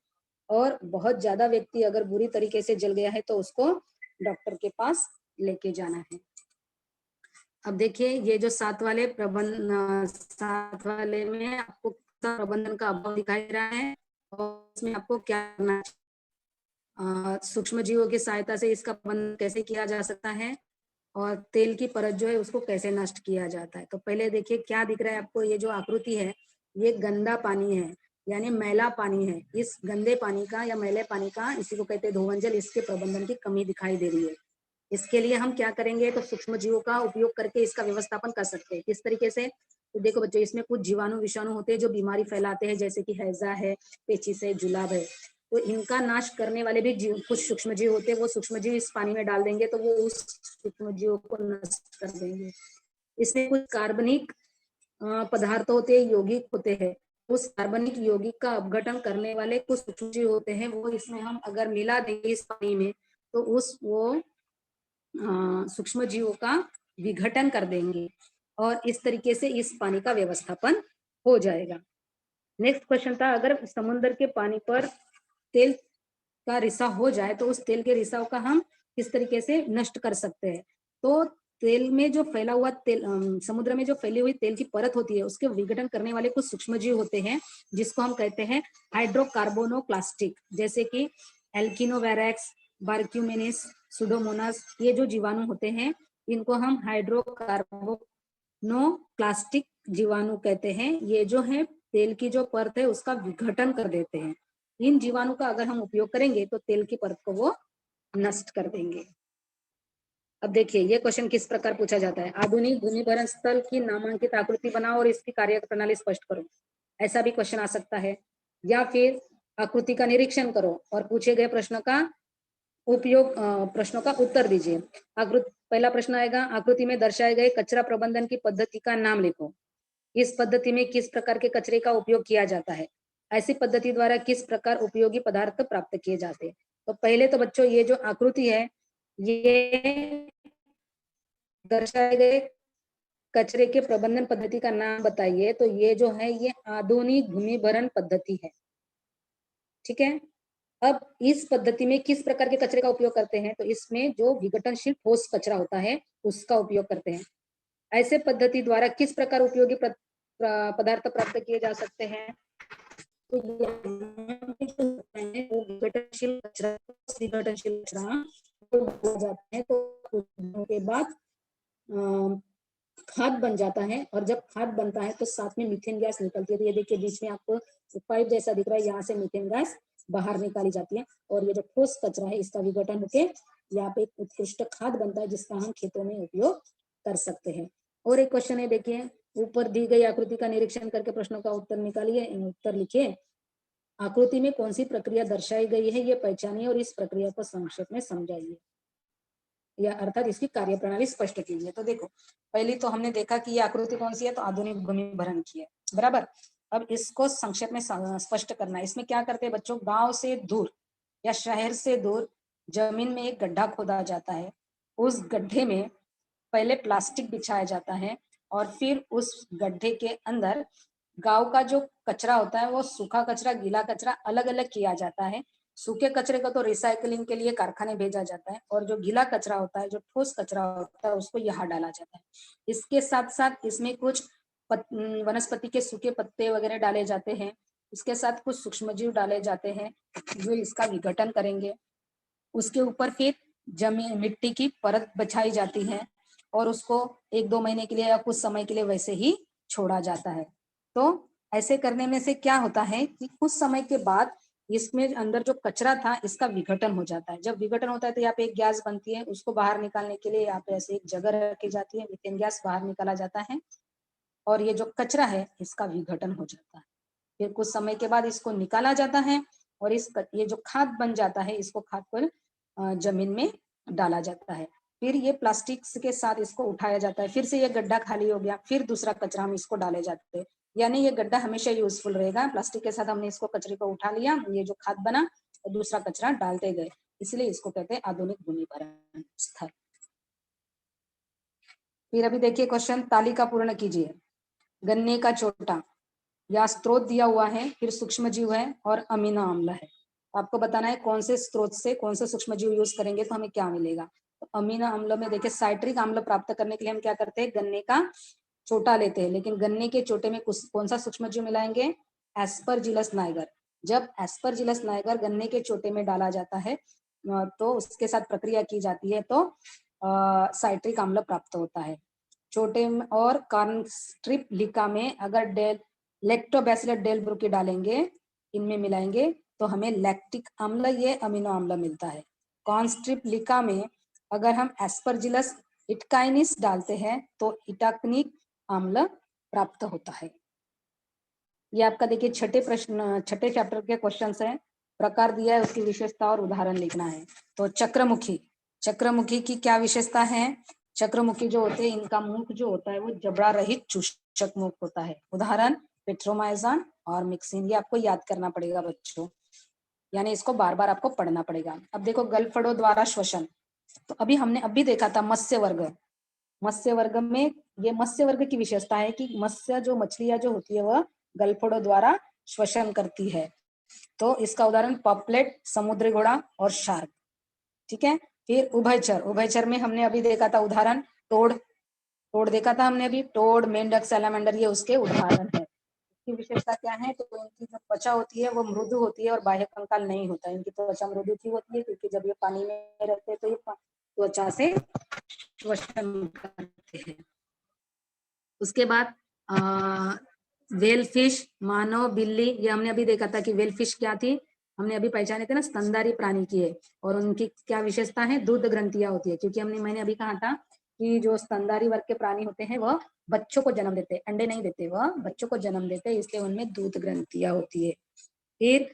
और बहुत ज्यादा व्यक्ति अगर बुरी तरीके से जल गया है तो उसको डॉक्टर के पास लेके जाना है। अब देखिए ये जो सात वाले में आपको प्रबंधन का अभाव दिखाई दे रहा है, और इसमें आपको क्या करना है। सूक्ष्म जीवों की सहायता से इसका प्रबंधन कैसे किया जा सकता है, और तेल की परत जो है उसको कैसे नष्ट किया जाता है। तो पहले देखिए क्या दिख रहा है आपको, ये जो आकृति है ये गंदा पानी है, यानी मैला पानी है। इस गंदे पानी का या मैले पानी का, इसी को कहते हैं धोवंजल, इसके प्रबंधन की कमी दिखाई दे रही है। इसके लिए हम क्या करेंगे, तो सूक्ष्म जीवों का उपयोग करके इसका व्यवस्थापन कर सकते हैं। किस तरीके से, तो देखो बच्चों, इसमें कुछ जीवाणु विषाणु होते हैं जो बीमारी फैलाते हैं, जैसे कि हैजा है, पेचिस है, जुलाब है। तो इनका नाश करने वाले भी जीव, कुछ सूक्ष्म जीव होते हैं, वो सूक्ष्म जीव इस पानी में डाल देंगे तो वो उस सूक्ष्म जीवों को नष्ट कर देंगे। इसमें कुछ कार्बनिक पदार्थ होते हैं, यौगिक होते हैं। उस कार्बनिक यौगिक का अपघटन करने वाले कुछ सूक्ष्म जीव होते हैं, वो इसमें हम अगर मिला देंगे इस पानी में तो वो सूक्ष्म जीवों का विघटन कर देंगे, और इस तरीके से इस पानी का व्यवस्थापन हो जाएगा। नेक्स्ट क्वेश्चन था, अगर समुद्र के पानी पर तेल का रिसाव हो जाए तो उस तेल के रिसाव का हम किस तरीके से नष्ट कर सकते हैं। तो तेल में जो फैला हुआ तेल, समुद्र में जो फैली हुई तेल की परत होती है उसके विघटन करने वाले कुछ सूक्ष्म जीव होते हैं, जिसको हम कहते हैं हाइड्रोकार्बोनोप्लास्टिक, जैसे कि एल्किनोवैरेक्स, बार्क्यूमेनिस, सुडोमोनास। ये जो जीवाणु होते हैं इनको हम हाइड्रोकार्बोनोप्लास्टिक जीवाणु कहते हैं। ये जो है तेल की जो परत है उसका विघटन कर देते हैं। इन जीवाणु का अगर हम उपयोग करेंगे तो तेल की परत को वो नष्ट कर देंगे। अब देखिए ये क्वेश्चन किस प्रकार पूछा जाता है, आधुनिक घूर्णीभरण स्थल की नामांकित आकृति बनाओ और इसकी कार्यप्रणाली स्पष्ट करो। ऐसा भी क्वेश्चन आ सकता है। या फिर आकृति का निरीक्षण करो और पूछे गए प्रश्नों का उत्तर दीजिए। पहला प्रश्न आएगा, आकृति में दर्शाए गए कचरा प्रबंधन की पद्धति का नाम लिखो। इस पद्धति में किस प्रकार के कचरे का उपयोग किया जाता है। ऐसी पद्धति द्वारा किस प्रकार उपयोगी पदार्थ प्राप्त किए जाते हैं? तो पहले तो बच्चों ये जो आकृति है ये दर्शाए गए कचरे के प्रबंधन पद्धति का नाम बताइए। तो ये जो है ये आधुनिक भूमि भरण पद्धति है। ठीक है, अब इस पद्धति में किस प्रकार के कचरे का उपयोग करते हैं? तो इसमें जो विघटनशील ठोस कचरा होता है उसका उपयोग करते हैं। ऐसे पद्धति द्वारा किस प्रकार उपयोगी पदार्थ प्राप्त किए जा सकते हैं? तो विघटनशील कचरा जाता है तो के बाद खाद बन जाता है, और जब खाद बनता है तो साथ में मीथेन गैस निकलती है। तो ये देखिए बीच में आपको पाइप जैसा दिख रहा है, यहाँ से मीथेन गैस बाहर निकाली जाती है, और ये जो ठोस कचरा है इसका विघटन होके यहाँ पे एक उत्कृष्ट खाद बनता है जिसका हम खेतों में उपयोग कर सकते हैं। और एक क्वेश्चन है, देखिए ऊपर दी गई आकृति का निरीक्षण करके प्रश्नों का उत्तर निकालिए, उत्तर लिखिए। आकृति में कौन सी प्रक्रिया दर्शाई गई है ये पहचानिए और इस प्रक्रिया को संक्षेप में समझाइए, या अर्थात इसकी कार्यप्रणाली स्पष्ट कीजिए। तो देखो पहली तो हमने देखा कि ये आकृति कौन सी है, तो आधुनिक भूमि भरण की है, बराबर। अब इसको संक्षेप में स्पष्ट करना है। इसमें क्या करते हैं बच्चों, गांव से दूर या शहर से दूर जमीन में एक गड्ढा खोदा जाता है। उस गड्ढे में पहले प्लास्टिक बिछाया जाता है, और फिर उस गड्ढे के अंदर गांव का जो कचरा होता है वो सूखा कचरा, गीला कचरा अलग अलग किया जाता है। सूखे कचरे को तो रिसाइकलिंग के लिए कारखाने भेजा जाता है, और जो गीला कचरा होता है, जो ठोस कचरा होता है, उसको यहाँ डाला जाता है। इसके साथ साथ इसमें कुछ वनस्पति के सूखे पत्ते वगैरह डाले जाते हैं। इसके साथ कुछ सूक्ष्मजीव डाले जाते हैं जो इसका विघटन करेंगे। उसके ऊपर फिर जमीन मिट्टी की परत बिछाई जाती है, और उसको 1-2 महीने के लिए या कुछ समय के लिए वैसे ही छोड़ा जाता है। तो ऐसे करने में से क्या होता है कि कुछ समय के बाद इसमें अंदर जो कचरा था इसका विघटन हो जाता है। जब विघटन होता है तो यहाँ पे एक गैस बनती है, उसको बाहर निकालने के लिए यहाँ पे ऐसे एक जगह रखी जाती है, मीथेन गैस बाहर निकाला जाता है, और ये जो कचरा है इसका विघटन हो जाता है। फिर कुछ समय के बाद इसको निकाला जाता है, और ये जो खाद बन जाता है इसको खाद पर जमीन में डाला जाता है। फिर ये प्लास्टिक के साथ इसको उठाया जाता है, फिर से ये गड्ढा खाली हो गया, फिर दूसरा कचरा हम इसको डाले जाते हैं। यानी ये गड्ढा हमेशा यूजफुल रहेगा। प्लास्टिक के साथ हमने इसको कचरे को उठा लिया, ये जो खाद बना, और दूसरा कचरा डालते गए, इसलिए इसको कहते हैं आधुनिक भूमि भरण स्थल। फिर अभी देखिए क्वेश्चन, तालिका पूर्ण कीजिए। गन्ने का चोटा या स्रोत दिया हुआ है, फिर सूक्ष्म जीव है और अमीनो अम्ल है। आपको बताना है कौन से स्रोत से कौन से सूक्ष्म जीव यूज करेंगे तो हमें क्या मिलेगा। तो अमीनो अम्ल में देखिए साइट्रिक अम्ल प्राप्त करने के लिए हम क्या करते हैं, गन्ने का चोटा लेते हैं, लेकिन गन्ने के चोटे में कौन सा सूक्ष्म जीव मिलाएंगे, एस्परजिलस नाइगर। जब एस्परजिलस नाइगर गन्ने के चोटे में डाला जाता है तो उसके साथ प्रक्रिया की जाती है, तो साइट्रिक अम्ल प्राप्त होता है। छोटे और कार्नस्ट्रिप लिका में अगर लैक्टोबैसिलस डेलब्रुकी डालेंगे, इनमें मिलाएंगे तो हमें लैक्टिक अम्ल, ये अमीनो अम्ल मिलता है। कॉन्स्ट्रिप लिका में अगर हम एस्परजिलस इटकाइनिस डालते हैं तो इटाक्निक अम्ल प्राप्त होता है। ये आपका देखिए छठे चैप्टर के क्वेश्चंस हैं। प्रकार दिया है, उसकी विशेषता और उदाहरण लिखना है। तो चक्रमुखी की क्या विशेषता है। चक्रमुखी जो होते हैं इनका मुख जो होता है वो जबड़ा रहित चूषक मुख होता है। उदाहरण पेट्रोमाइजन और मिक्सिन, ये आपको याद करना पड़ेगा बच्चों, यानी इसको बार बार आपको पढ़ना पड़ेगा। अब देखो गलफड़ों द्वारा श्वसन, तो अभी हमने अभी देखा था मत्स्य वर्ग में ये मत्स्य वर्ग की विशेषता है कि मत्स्य जो मछलियां जो होती है वह गलफड़ों द्वारा श्वसन करती है। तो इसका उदाहरण पॉपलेट, समुद्री घोड़ा और शार्क। ठीक है, फिर उभयचर में हमने अभी देखा था उदाहरण तोड़ देखा था हमने अभी, तोड़, मेंढक, सैलामेंडर, ये उसके उदाहरण है। इसकी विशेषता क्या है, तो इनकी जो त्वचा होती है वो मृदु होती है और बाह्य कंकाल नहीं होता है। इनकी त्वचा मृदु की होती है क्योंकि जब ये पानी में रहते हैं तो ये त्वचा से श्वसन करते हैं। उसके बाद वेल फिश, मानव, बिल्ली, ये हमने अभी देखा था कि वेल फिश क्या थी, हमने अभी पहचाने थे ना, स्तनधारी प्राणी की है। और उनकी क्या विशेषता है, दूध ग्रंथियां होती है, क्योंकि मैंने अभी कहा था कि जो स्तनधारी वर्ग के प्राणी होते हैं वह बच्चों को जन्म देते हैं, अंडे नहीं देते, वह बच्चों को जन्म देते हैं, इसलिए उनमें दूध ग्रंथियां होती है। फिर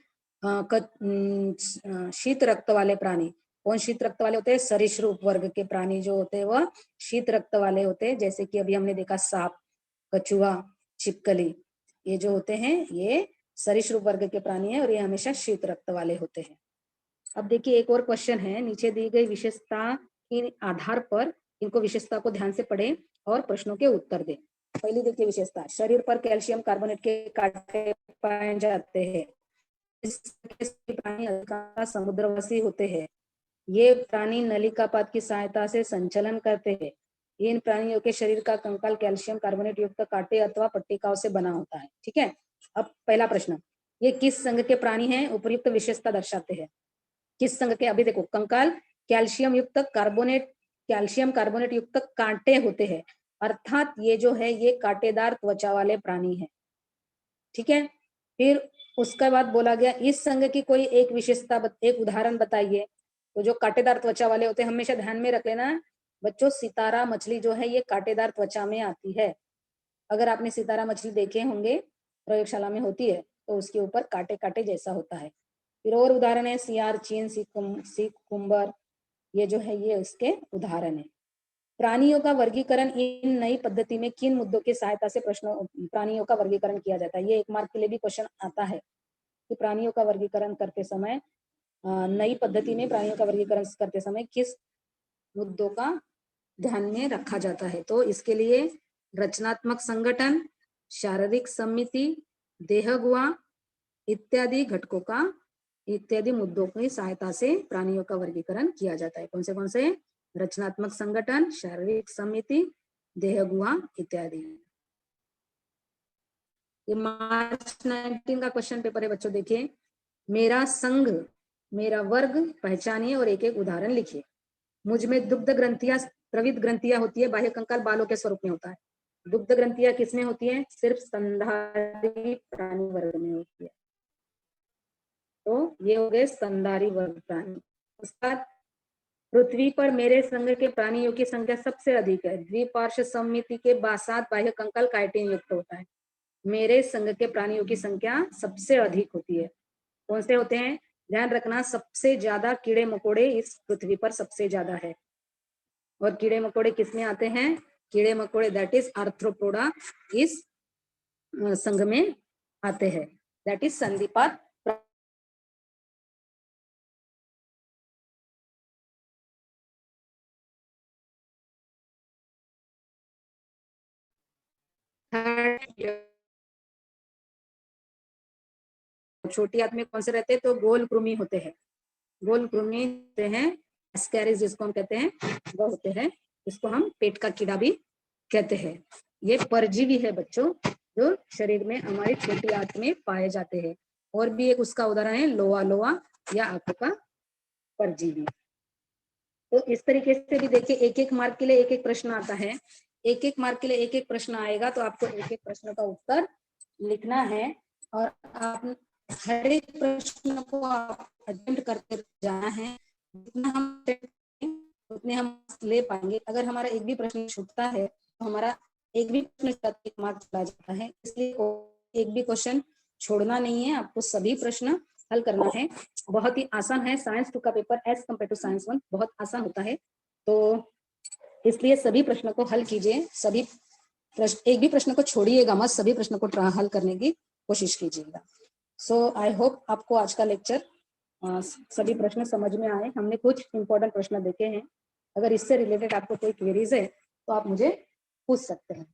शीत रक्त वाले प्राणी, कौन शीत रक्त वाले होते हैं, सरीसृप वर्ग के प्राणी जो होते हैं वह शीत रक्त वाले होते हैं। जैसे कि अभी हमने देखा सांप, कछुआ, छिपकली, ये जो होते हैं ये सरीसृप वर्ग के प्राणी है और ये हमेशा शीत रक्त वाले होते हैं। अब देखिए एक और क्वेश्चन है, नीचे दी गई विशेषता के आधार पर इनको विशेषता को ध्यान से पढ़े और प्रश्नों के उत्तर दें। पहली देखिए विशेषता, शरीर पर कैल्शियम कार्बोनेट के कांटे पाए जाते हैं। इस प्राणी अधिकांश समुद्रवासी होते हैं। ये प्राणी नलिकापात की सहायता से संचलन करते हैं। इन प्राणियों के शरीर का कंकाल कैल्शियम कार्बोनेट युक्त कांटे अथवा पट्टिकाओं से बना होता है। ठीक है, अब पहला प्रश्न, ये किस संघ के प्राणी हैं? उपयुक्त विशेषता दर्शाते हैं। किस संघ के? अभी देखो, कंकाल कैल्शियम कार्बोनेट युक्त कांटे होते हैं, अर्थात ये जो है ये कांटेदार त्वचा वाले प्राणी है। ठीक है, फिर उसके बाद बोला गया इस संघ की कोई एक विशेषता, एक उदाहरण बताइए। तो जो कांटेदार त्वचा वाले होते हैं, हमेशा ध्यान में रख लेना बच्चों, सितारा मछली जो है ये कांटेदार त्वचा में आती है। अगर आपने सितारा मछली देखे होंगे, प्रयोगशाला में होती है, तो उसके ऊपर कांटे कांटे जैसा होता है। फिर और उदाहरण है सियार, चीन, सीख कुंबर, ये जो है ये उसके उदाहरण है। प्राणियों का वर्गीकरण इन नई पद्धति में किन मुद्दों की सहायता से प्राणियों का वर्गीकरण किया जाता है? ये एक मार्क के लिए भी क्वेश्चन आता है कि प्राणियों का वर्गीकरण करते समय, नई पद्धति में प्राणियों का वर्गीकरण करते समय किस मुद्दों का ध्यान में रखा जाता है? तो इसके लिए रचनात्मक संगठन, शारीरिक सम्मिति, देह गुहा इत्यादि घटकों का, इत्यादि मुद्दों की सहायता से प्राणियों का वर्गीकरण किया जाता है। कौन से? रचनात्मक संगठन, शारीरिक सम्मिति, देह गुहा इत्यादि। ये मार्च 19 का क्वेश्चन पेपर है बच्चों। देखिए, मेरा संघ, मेरा वर्ग पहचानिए और एक एक उदाहरण लिखिए। मुझ में दुग्ध ग्रंथियां, स्रवित ग्रंथियां होती है, बाह्य कंकाल बालों के स्वरूप में होता है। दुग्ध ग्रंथियां किसमें होती है? सिर्फ स्तनधारी प्राणी वर्ग में होती है। तो ये हो गए स्तनधारी वर्ग प्राणी। उसके बाद, पृथ्वी पर मेरे संघ के प्राणियों की संख्या सबसे अधिक है। द्विपार्श्व सममिति के साथ बाह्य कंकाल काइटिन युक्त होता है। मेरे संघ के प्राणियों की संख्या सबसे अधिक होती है। कौन से होते हैं? ध्यान रखना, सबसे ज्यादा कीड़े मकोड़े इस पृथ्वी पर सबसे ज्यादा है। और कीड़े मकोड़े किसमें आते हैं? कीड़े मकोड़े दैट इज आर्थ्रोपोडा इस संघ में आते हैं, दैट इज संधिपात। छोटी आंत में कौन से रहते हैं? तो गोल कृमि होते हैं। गोल कृमि होते हैं, एस्कैरिस जिसको हम कहते हैं, वो होते हैं। इसको हम पेट का कीड़ा भी कहते हैं। ये परजीवी है बच्चों, जो शरीर में हमारी छोटी आंत में पाए जाते हैं। और भी एक उसका उदाहरण है लोआ लोआ या आंखों का परजीवी। तो इस तरीके से भी देखिए, एक एक मार्क के लिए एक एक प्रश्न आता है। एक एक मार्क के लिए एक एक प्रश्न आएगा, तो आपको एक एक प्रश्न का उत्तर लिखना है। और आप हर एक प्रश्न को आप अटेम्प्ट करते जाना है। जितना हम उतने हम ले पाएंगे। अगर हमारा एक भी प्रश्न छूटता है तो हमारा एक भी प्रश्न एक मार्क चला जाता है। इसलिए एक भी क्वेश्चन छोड़ना नहीं है, आपको सभी प्रश्न हल करना है। बहुत ही आसान है, साइंस 2 का paper as compare to science 1 बहुत आसान होता है। तो इसलिए सभी प्रश्नों को हल कीजिए। सभी प्रश्न, एक भी प्रश्न को छोड़िएगा मत, सभी प्रश्नों को हल करने की कोशिश कीजिएगा। सो आई होप आपको आज का लेक्चर सभी प्रश्न समझ में आए। हमने कुछ इंपॉर्टेंट प्रश्न देखे हैं। अगर इससे रिलेटेड आपको कोई क्वेरीज है तो आप मुझे पूछ सकते हैं।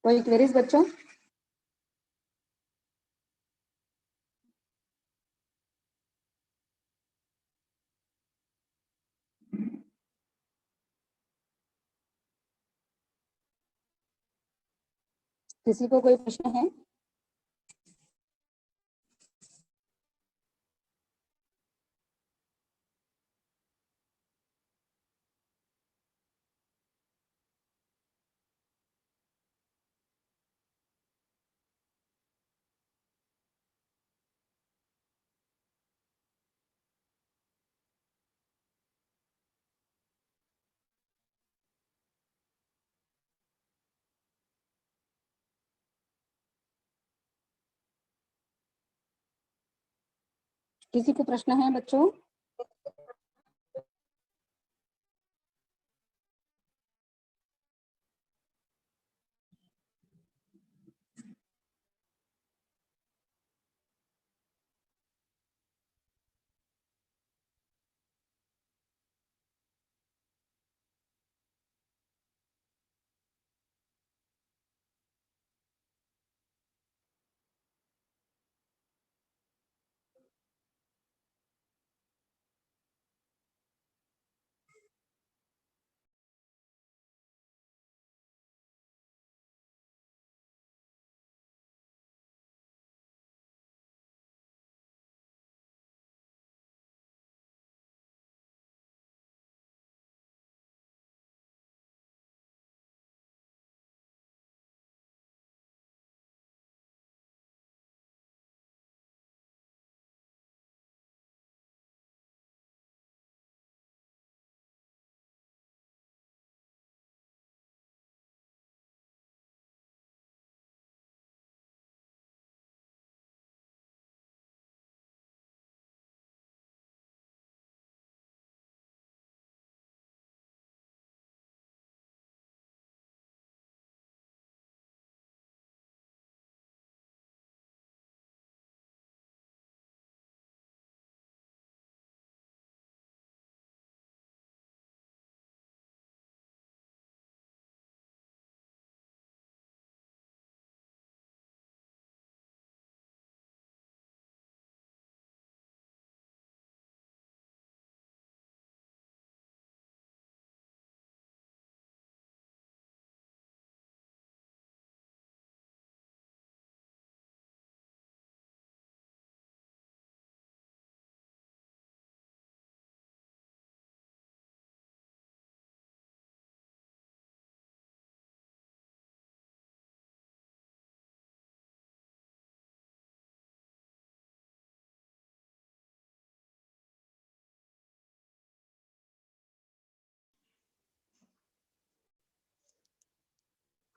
कोई क्वेरीज बच्चों? किसी को कोई प्रश्न है? किसी को प्रश्न है बच्चों?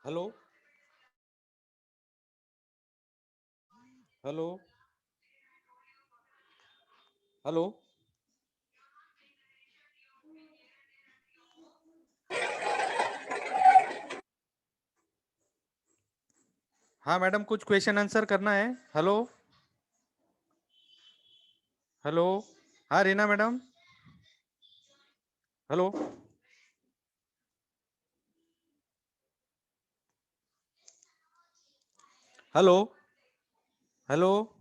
Hello hello hello. हाँ मैडम, कुछ क्वेश्चन आंसर करना है। Hello hello. हाँ Reena madam. Hello hello hello.